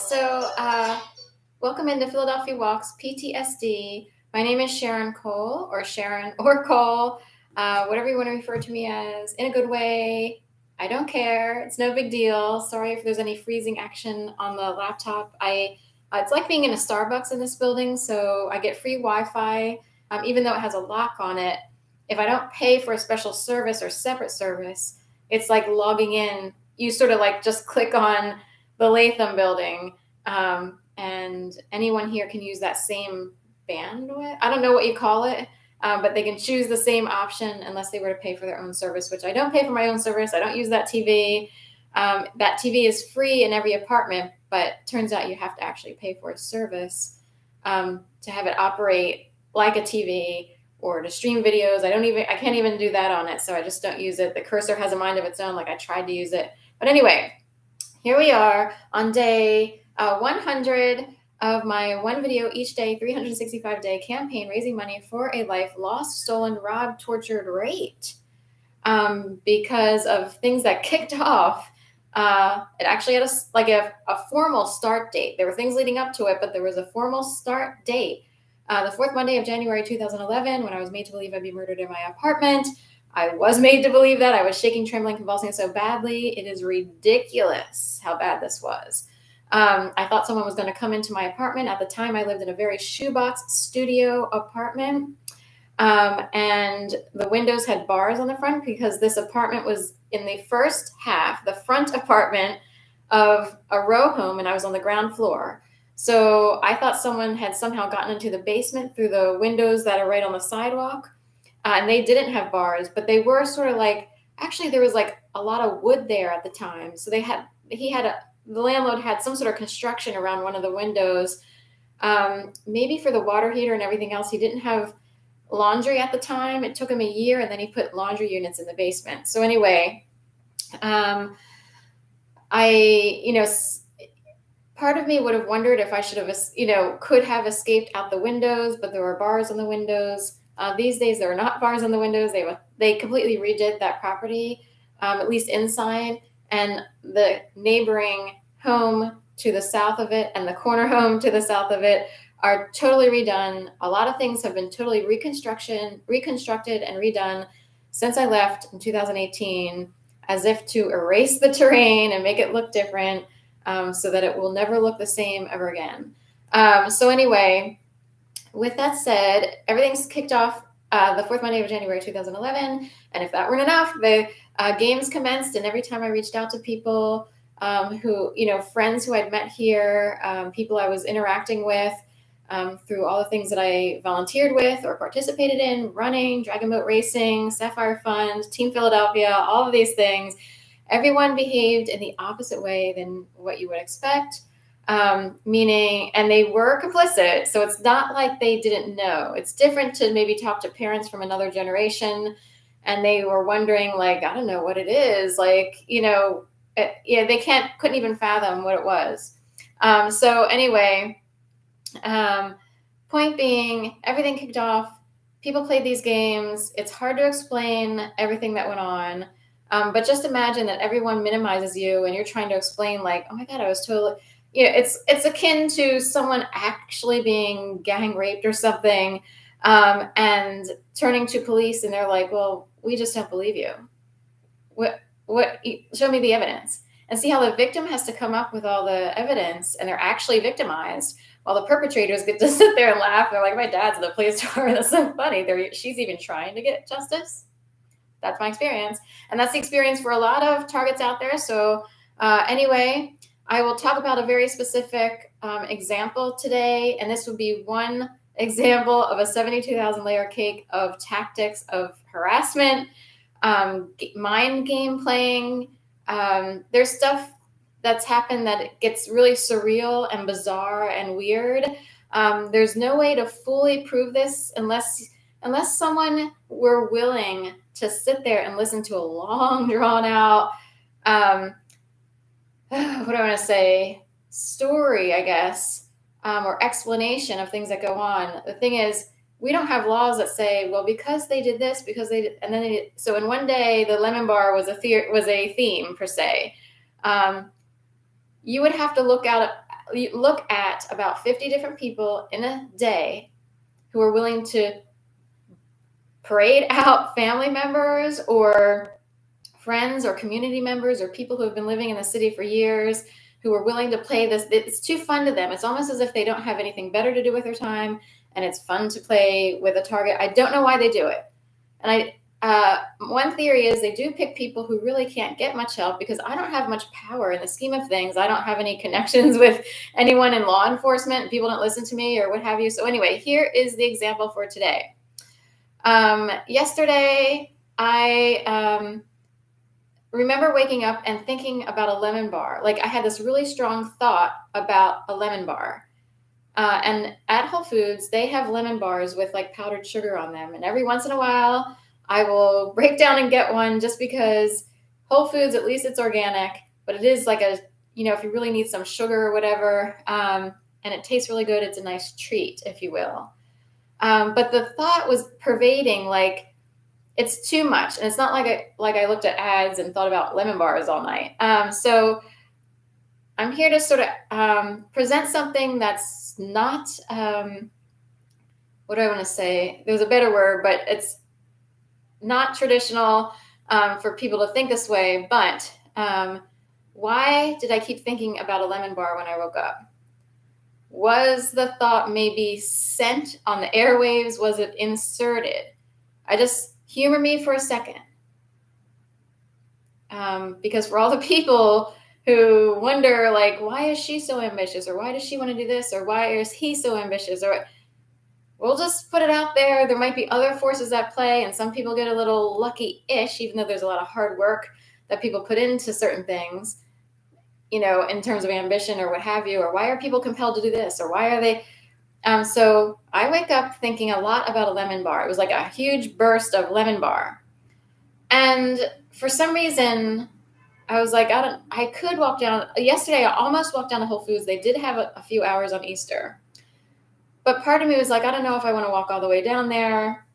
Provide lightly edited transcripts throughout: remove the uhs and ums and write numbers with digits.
So, welcome into Philadelphia Walks PTSD. My name is Sharon Cole, or Sharon or Cole, whatever you want to refer to me as, in a good way. I don't care. It's no big deal. Sorry if there's any freezing action on the laptop. It's like being in a Starbucks in this building, so I get free Wi-Fi, even though it has a lock on it. If I don't pay for a special service or separate service, it's like logging in. You sort of like just click on the Latham building, and anyone here can use that same bandwidth. I don't know what you call it, but they can choose the same option unless they were to pay for their own service, which I don't pay for my own service. I don't use that TV. That TV is free in every apartment, but turns out you have to actually pay for a service to have it operate like a TV or to stream videos. I can't even do that on it, so I just don't use it. The cursor has a mind of its own, like I tried to use it. But anyway, here we are on day 100 of my one video each day, 365-day campaign raising money for a life lost, stolen, robbed, tortured, raped because of things that kicked off. It actually had a formal start date. There were things leading up to it, but there was a formal start date. The fourth Monday of January 2011, when I was made to believe I'd be murdered in my apartment. I was made to believe that. I was shaking, trembling, convulsing so badly. It is ridiculous how bad this was. I thought someone was going to come into my apartment. At the time, I lived in a very shoebox studio apartment. And the windows had bars on the front because this apartment was in the first half, the front apartment of a row home, and I was on the ground floor. So I thought someone had somehow gotten into the basement through the windows that are right on the sidewalk. And they didn't have bars, but they were sort of like, actually there was like a lot of wood there at the time. So the landlord had some sort of construction around one of the windows, maybe for the water heater and everything else. He didn't have laundry at the time. It took him a year, and then he put laundry units in the basement. So anyway, part of me would have wondered if I should have, could have escaped out the windows, but there were bars on the windows. These days, there are not bars on the windows. They completely redid that property, at least inside, and the neighboring home to the south of it and the corner home to the south of it are totally redone. A lot of things have been totally reconstructed and redone since I left in 2018, as if to erase the terrain and make it look different, so that it will never look the same ever again. So anyway, with that said, everything's kicked off the fourth Monday of January 2011. And if that weren't enough, the games commenced. And every time I reached out to people friends who I'd met here, people I was interacting with through all the things that I volunteered with or participated in, running, dragon boat racing, Sapphire Fund, Team Philadelphia, all of these things, everyone behaved in the opposite way than what you would expect. Meaning, and they were complicit. So it's not like they didn't know. It's different to maybe talk to parents from another generation and they were wondering, like, I don't know what it is. Like, they couldn't even fathom what it was. So anyway, point being, everything kicked off. People played these games. It's hard to explain everything that went on. But just imagine that everyone minimizes you and you're trying to explain, like, oh my God, I was totally... it's akin to someone actually being gang raped or something, and turning to police and they're like, well, we just don't believe you. What, show me the evidence. And see how the victim has to come up with all the evidence and they're actually victimized while the perpetrators get to sit there and laugh. They're like, my dad's at the police store. That's so funny. She's even trying to get justice. That's my experience. And that's the experience for a lot of targets out there. So anyway, I will talk about a very specific example today, and this would be one example of a 72,000 layer cake of tactics of harassment, mind game playing. There's stuff that's happened that it gets really surreal and bizarre and weird. There's no way to fully prove this unless someone were willing to sit there and listen to a long, drawn out, what do I want to say, story, I guess, or explanation of things that go on. The thing is, we don't have laws that say, well, because they did this, because they did, and then they did. So in one day, the lemon bar was a theme per se. You would have to look you look at about 50 different people in a day who are willing to parade out family members or friends or community members or people who have been living in the city for years who are willing to play this. It's too fun to them. It's almost as if they don't have anything better to do with their time, and it's fun to play with a target. I don't know why they do it. And one theory is they do pick people who really can't get much help, because I don't have much power in the scheme of things. I don't have any connections with anyone in law enforcement. People don't listen to me or what have you. So anyway, here is the example for today. Yesterday, I remember waking up and thinking about a lemon bar. Like, I had this really strong thought about a lemon bar. And at Whole Foods, they have lemon bars with like powdered sugar on them. And every once in a while, I will break down and get one, just because Whole Foods, at least it's organic, but it is like a, if you really need some sugar or whatever, and it tastes really good, it's a nice treat, if you will. But the thought was pervading, like, it's too much. And it's not like I looked at ads and thought about lemon bars all night. So I'm here to sort of present something that's not, what do I want to say? There's a better word, but it's not traditional for people to think this way. But why did I keep thinking about a lemon bar when I woke up? Was the thought maybe sent on the airwaves? Was it inserted? Humor me for a second. Because for all the people who wonder, like, why is she so ambitious? Or why does she want to do this? Or why is he so ambitious? Or we'll just put it out there. There might be other forces at play, and some people get a little lucky-ish, even though there's a lot of hard work that people put into certain things, in terms of ambition or what have you. Or why are people compelled to do this? Or why are they... So I wake up thinking a lot about a lemon bar. It was like a huge burst of lemon bar. And for some reason, I was like, I could walk down. Yesterday, I almost walked down to Whole Foods. They did have a few hours on Easter. But part of me was like, I don't know if I want to walk all the way down there.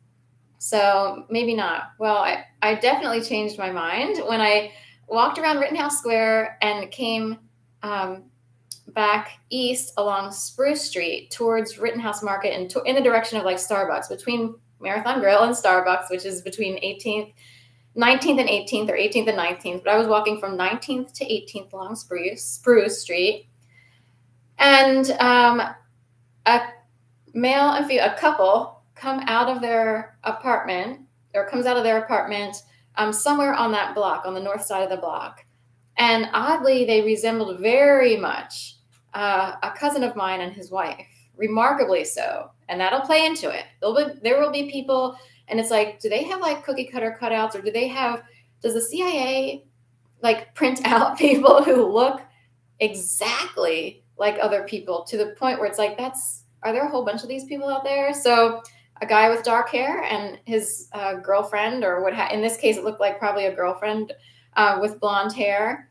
So maybe not. Well, I definitely changed my mind when I walked around Rittenhouse Square and came back east along Spruce Street towards Rittenhouse Market and in the direction of like Starbucks, between Marathon Grill and Starbucks, which is between 19th and 18th, or 18th and 19th. But I was walking from 19th to 18th along Spruce Street. And a male and female, a couple comes out of their apartment somewhere on that block, on the north side of the block. And oddly, they resembled very much a cousin of mine and his wife, remarkably so. And that'll play into it. There will be people, and it's like, do they have like cookie cutter cutouts, or does the CIA like print out people who look exactly like other people, to the point where it's like, are there a whole bunch of these people out there? So a guy with dark hair and his girlfriend, or in this case, it looked like probably a girlfriend with blonde hair,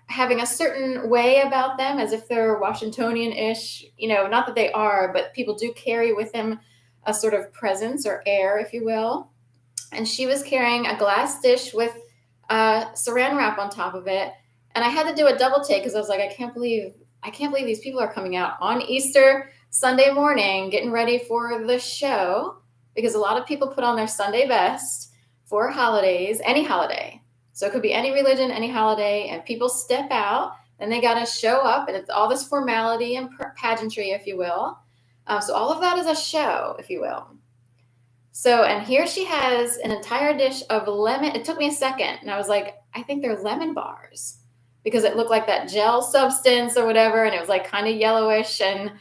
having a certain way about them, as if they're Washingtonian-ish, not that they are, but people do carry with them a sort of presence or air, if you will. And she was carrying a glass dish with saran wrap on top of it. And I had to do a double take, because I was like, I can't believe these people are coming out on Easter Sunday morning, getting ready for the show, because a lot of people put on their Sunday best for holidays, any holiday. So it could be any religion, any holiday, and people step out, and they got to show up, and it's all this formality and pageantry, if you will. So all of that is a show, if you will. So, and here she has an entire dish of lemon. It took me a second, and I was like, I think they're lemon bars, because it looked like that gel substance or whatever, and it was like kind of yellowish, and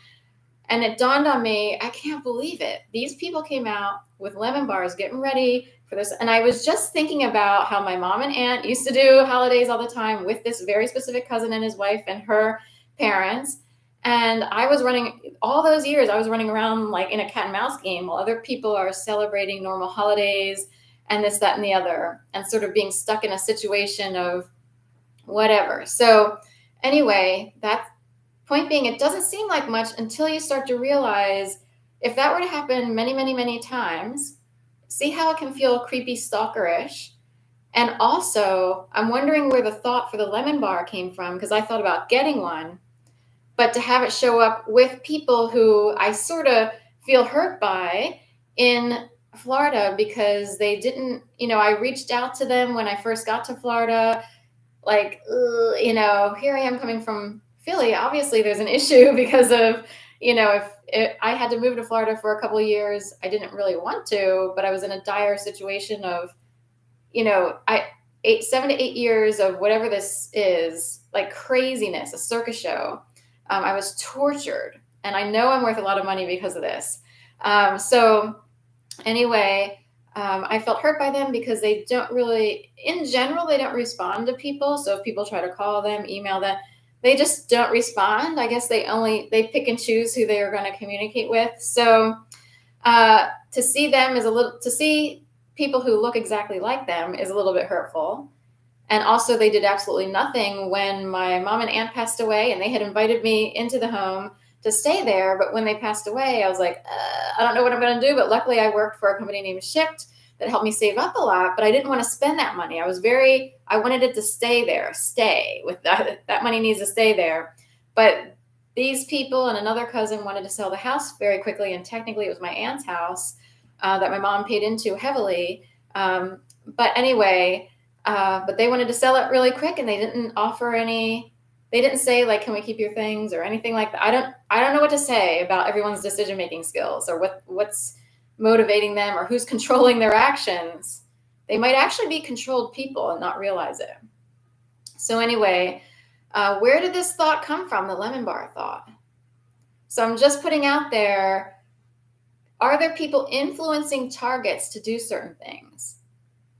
it dawned on me, I can't believe it. These people came out with lemon bars, getting ready for this. And I was just thinking about how my mom and aunt used to do holidays all the time with this very specific cousin and his wife and her parents. And all those years, I was running around like in a cat and mouse game while other people are celebrating normal holidays and this, that, and the other, and sort of being stuck in a situation of whatever. So anyway, that point being, it doesn't seem like much until you start to realize, if that were to happen many, many, many times, see how it can feel creepy, stalkerish. And also, I'm wondering where the thought for the lemon bar came from, because I thought about getting one. but to have it show up with people who I sort of feel hurt by in Florida because they didn't, I reached out to them when I first got to Florida, like, here I am coming from Philly. Obviously, there's an issue because of, if I had to move to Florida for a couple of years, I didn't really want to, but I was in a dire situation of, I 7 to 8 years of whatever this is, like craziness, a circus show. I was tortured, and I know I'm worth a lot of money because of this. So anyway, I felt hurt by them because they don't really, in general, they don't respond to people. So if people try to call them, email them, they just don't respond. I guess they pick and choose who they are going to communicate with. So to see them to see people who look exactly like them is a little bit hurtful. And also they did absolutely nothing when my mom and aunt passed away, and they had invited me into the home to stay there. But when they passed away, I was like, I don't know what I'm going to do. But luckily I worked for a company named Shipped that helped me save up a lot, but I didn't want to spend that money. I wanted it to stay with that money needs to stay there. But these people and another cousin wanted to sell the house very quickly. And technically it was my aunt's house that my mom paid into heavily. But anyway, but they wanted to sell it really quick, and they didn't they didn't say, like, can we keep your things or anything like that. I don't know what to say about everyone's decision-making skills or what's motivating them or who's controlling their actions. They might actually be controlled people and not realize it. So anyway, where did this thought come from, the lemon bar thought? So I'm just putting out there, are there people influencing targets to do certain things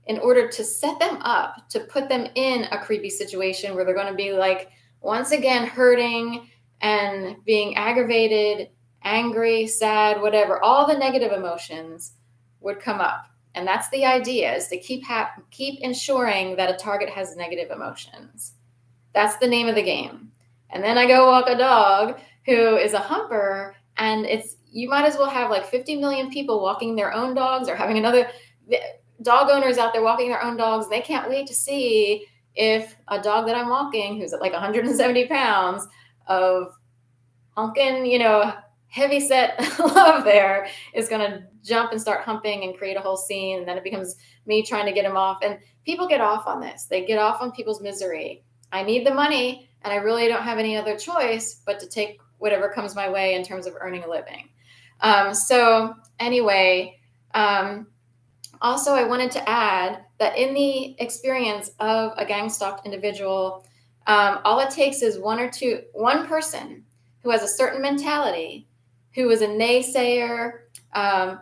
in order to set them up, to put them in a creepy situation where they're going to be, like, once again hurting and being aggravated, angry, sad, whatever, all the negative emotions would come up. And that's the idea, is to keep ensuring that a target has negative emotions. That's the name of the game. And then I go walk a dog who is a humper, and you might as well have like 50 million people walking their own dogs, or having another dog owners out there walking their own dogs. And they can't wait to see if a dog that I'm walking, who's at like 170 pounds of hunkin', heavy set love there, is going to jump and start humping and create a whole scene. And then it becomes me trying to get him off. And people get off on this. They get off on people's misery. I need the money, and I really don't have any other choice but to take whatever comes my way in terms of earning a living. So anyway, also I wanted to add that in the experience of a gang-stalked individual, all it takes is one person who has a certain mentality, who is a naysayer, a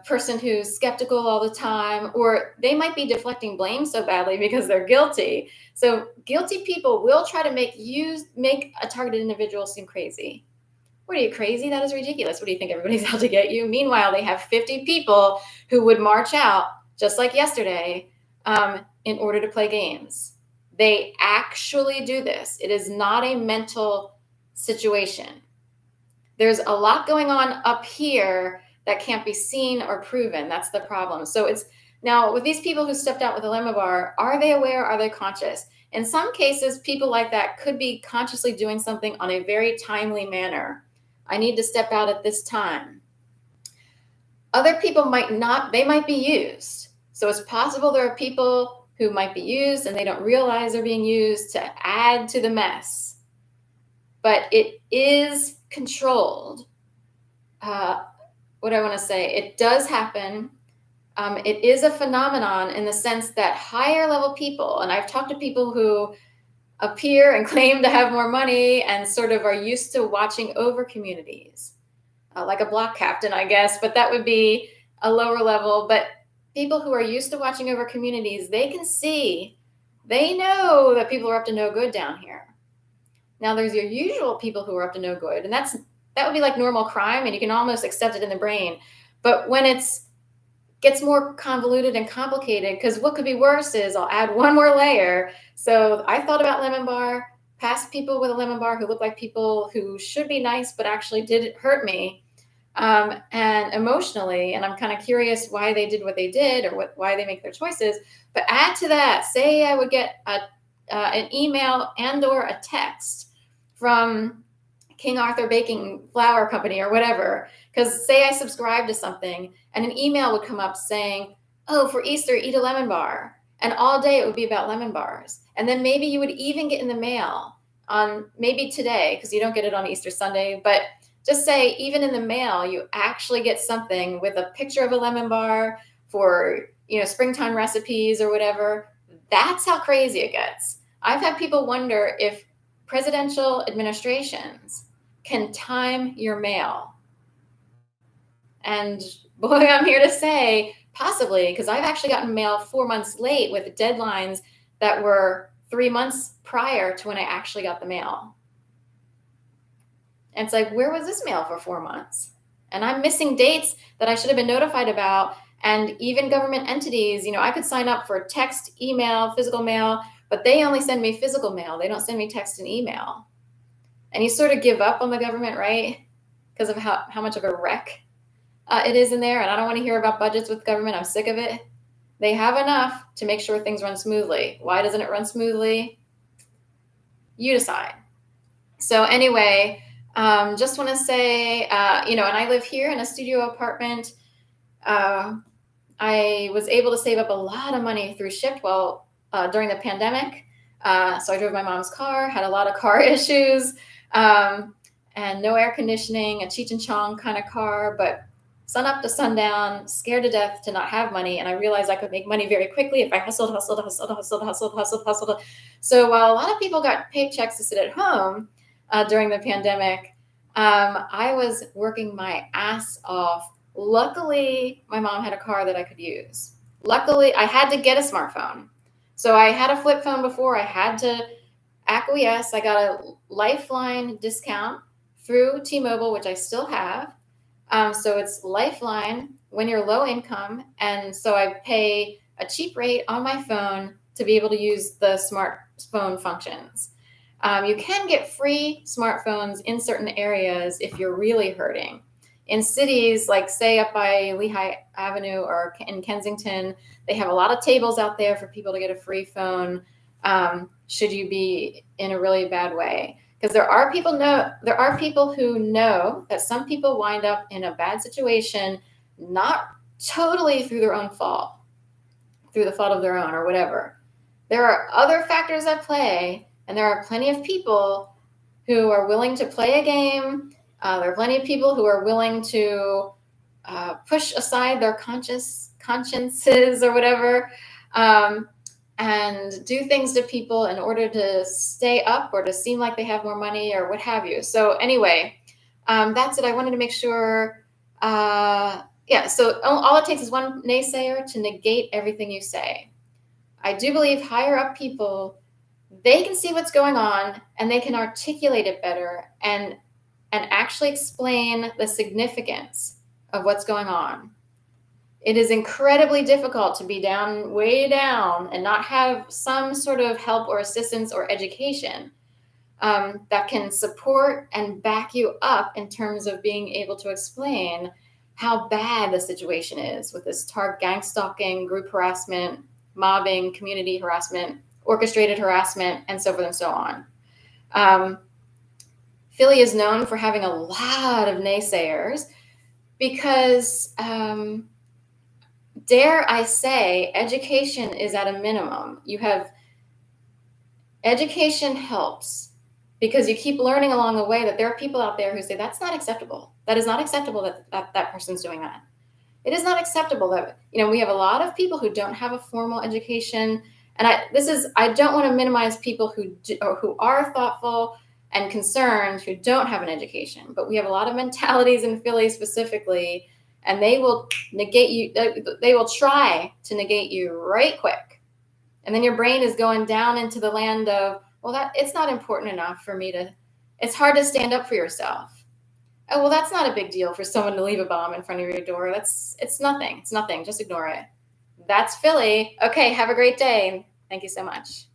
person who's skeptical all the time, or they might be deflecting blame so badly because they're guilty. So guilty people will try to make a targeted individual seem crazy. What are you, crazy? That is ridiculous. What do you think, everybody's out to get you? Meanwhile, they have 50 people who would march out, just like yesterday, in order to play games. They actually do this. It is not a mental situation. There's a lot going on up here that can't be seen or proven. That's the problem. So now with these people who stepped out with a lemon bar, are they aware? Are they conscious? In some cases, people like that could be consciously doing something on a very timely manner. I need to step out at this time. Other people might not. They might be used. So it's possible there are people who might be used and they don't realize they're being used to add to the mess. But it is controlled. What do I want to say? It does happen. It is a phenomenon in the sense that higher level people, and I've talked to people who appear and claim to have more money and sort of are used to watching over communities, like a block captain, I guess, but that would be a lower level. But people who are used to watching over communities, they know that people are up to no good down here. Now there's your usual people who are up to no good, and that would be like normal crime, and you can almost accept it in the brain. But when gets more convoluted and complicated, because what could be worse is, I'll add one more layer. So I thought about lemon bar, past people with a lemon bar who look like people who should be nice but actually did hurt me, and emotionally, and I'm kind of curious why they did what they did or why they make their choices. But add to that, say I would get a an email and or a text from King Arthur Baking Flour Company or whatever. Because say I subscribe to something and an email would come up saying, oh, for Easter, eat a lemon bar. And all day it would be about lemon bars. And then maybe you would even get in the mail on maybe today, because you don't get it on Easter Sunday, but just say even in the mail, you actually get something with a picture of a lemon bar for, springtime recipes or whatever. That's how crazy it gets. I've had people wonder if presidential administrations can time your mail. And boy, I'm here to say possibly, because I've actually gotten mail 4 months late with deadlines that were 3 months prior to when I actually got the mail. And it's like, where was this mail for 4 months? And I'm missing dates that I should have been notified about. And even government entities, I could sign up for text, email, physical mail, but they only send me physical mail. They don't send me text and email. And you sort of give up on the government, right? Because of how much of a wreck it is in there. And I don't want to hear about budgets with government. I'm sick of it. They have enough to make sure things run smoothly. Why doesn't it run smoothly? You decide. So anyway, just want to say, and I live here in a studio apartment. I was able to save up a lot of money through Shift during the pandemic. So I drove my mom's car, had a lot of car issues, and no air conditioning, a Cheech and Chong kind of car, but sun up to sundown, scared to death to not have money. And I realized I could make money very quickly if I hustled. So while a lot of people got paychecks to sit at home during the pandemic, I was working my ass off. Luckily, my mom had a car that I could use. Luckily, I had to get a smartphone. So I had a flip phone before. I had to acquiesce. I got a Lifeline discount through T-Mobile, which I still have. So it's Lifeline when you're low income. And so I pay a cheap rate on my phone to be able to use the smartphone functions. You can get free smartphones in certain areas if you're really hurting. In cities, like say up by Lehigh Avenue or in Kensington, they have a lot of tables out there for people to get a free phone should you be in a really bad way. Because there are people who know that some people wind up in a bad situation, not totally through their own fault, through the fault of their own or whatever. There are other factors at play, and there are plenty of people who are willing to play a game. There are plenty of people who are willing to push aside their consciences or whatever, and do things to people in order to stay up or to seem like they have more money or what have you. So anyway, that's it. I wanted to make sure. So all it takes is one naysayer to negate everything you say. I do believe higher up people, they can see what's going on and they can articulate it better and actually explain the significance of what's going on. It is incredibly difficult to be way down and not have some sort of help or assistance or education that can support and back you up in terms of being able to explain how bad the situation is with this gang stalking, group harassment, mobbing, community harassment, orchestrated harassment, and so forth and so on. Philly is known for having a lot of naysayers because, dare I say, education is at a minimum. Education helps because you keep learning along the way that there are people out there who say, that's not acceptable. That is not acceptable that person's doing that. It is not acceptable that, we have a lot of people who don't have a formal education. And I don't want to minimize people who are thoughtful and concerned who don't have an education, but we have a lot of mentalities in Philly specifically, and they will negate you. They will try to negate you right quick. And then your brain is going down into the land of, well, it's not important enough for me it's hard to stand up for yourself. Oh, well, that's not a big deal for someone to leave a bomb in front of your door. It's nothing. It's nothing. Just ignore it. That's Philly. Okay. Have a great day. Thank you so much.